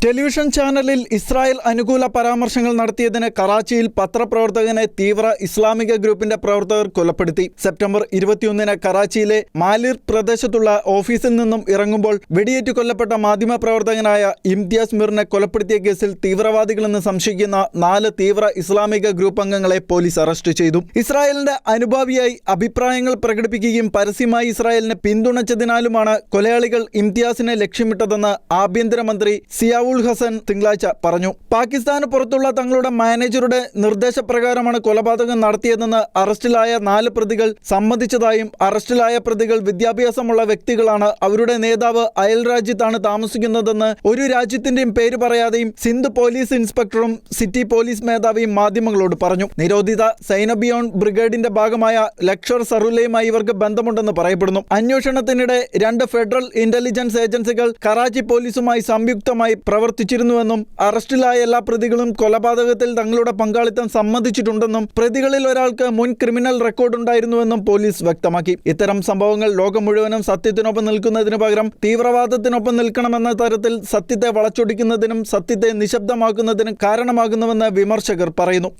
Television ചാനലിൽ Israel അനുകൂല പരാമർശങ്ങൾ നടത്തിയതിന് കറാച്ചിയിൽ പത്രപ്രവർത്തകനെ തീവ്ര ഇസ്ലാമിക ഗ്രൂപ്പിന്റെ പ്രവർത്തകർ കൊലപ്പെടുത്തി. സെപ്റ്റംബർ 21-ന് കറാച്ചിയിലെ മാലിർ പ്രദേശത്തുള്ള ഓഫീസിൽ നിന്നും ഇറങ്ങുമ്പോൾ വെടിയേറ്റ് കൊല്ലപ്പെട്ട മാധ്യമപ്രവർത്തകനായ ഇംതിയാസ് മിറിനെ കൊലപ്പെടുത്തിയ കേസിൽ തീവ്രവാദികളെന്ന് സംശയിക്കുന്ന 4 തീവ്ര ഇസ്ലാമിക ഗ്രൂപ്പ് അംഗങ്ങളെ പോലീസ് അറസ്റ്റ് ചെയ്തു. ഇസ്രായേലിന്റെ അനുഭാവിയായി അഭിപ്രായങ്ങൾ പ്രകടിപ്പിക്കുകയും പരസ്യമായി ഇസ്രായേലിനെ പിന്തുണച്ചതിനാലുമാണ് കൊലയാളികൾ ഇംതിയാസിനെ ലക്ഷ്യമിട്ടതെന്ന് ആഭ്യന്തരമന്ത്രി സിയാവുൾ ഹസൻ തിങ്കളാഴ്ച പറഞ്ഞു. പാകിസ്ഥാന് പുറത്തുള്ള തങ്ങളുടെ മാനേജറുടെ നിർദ്ദേശപ്രകാരമാണ് കൊലപാതകം നടത്തിയതെന്ന് അറസ്റ്റിലായ 4 പ്രതികൾ സമ്മതിച്ചതായും അറസ്റ്റിലായ പ്രതികൾ വിദ്യാഭ്യാസമുള്ള വ്യക്തികളാണ്, അവരുടെ നേതാവ് അയൽ രാജ്യത്താണ് താമസിക്കുന്നതെന്ന് ഒരു രാജ്യത്തിന്റെയും പേര് പറയാതെയും സിന്ധ് പോലീസ് ഇൻസ്പെക്ടറും സിറ്റി പോലീസ് മേധാവിയും മാധ്യമങ്ങളോട് പറഞ്ഞു. നിരോധിത സൈനബിയോൺ ബ്രിഗേഡിന്റെ ഭാഗമായ ലഷ്കർ സറുല്ലയുമായി ഇവർക്ക് ബന്ധമുണ്ടെന്ന് പറയപ്പെടുന്നു. അന്വേഷണത്തിനിടെ 2 ഫെഡറൽ ഇന്റലിജൻസ് ഏജൻസികൾ കറാച്ചി പോലീസുമായി സംയുക്തമായി പ്രവർത്തിച്ചിരുന്നുവെന്നും അറസ്റ്റിലായ എല്ലാ പ്രതികളും കൊലപാതകത്തിൽ തങ്ങളുടെ പങ്കാളിത്തം സമ്മതിച്ചിട്ടുണ്ടെന്നും പ്രതികളിൽ ഒരാൾക്ക് മുൻ ക്രിമിനൽ റെക്കോർഡുണ്ടായിരുന്നുവെന്നും പോലീസ് വ്യക്തമാക്കി. ഇത്തരം സംഭവങ്ങൾ ലോകം മുഴുവനും സത്യത്തിനൊപ്പം നിൽക്കുന്നതിന് പകരം തീവ്രവാദത്തിനൊപ്പം നിൽക്കണമെന്ന തരത്തിൽ സത്യത്തെ വളച്ചൊടിക്കുന്നതിനും സത്യത്തെ നിശബ്ദമാക്കുന്നതിനും കാരണമാകുന്നുവെന്ന് വിമർശകർ പറയുന്നു.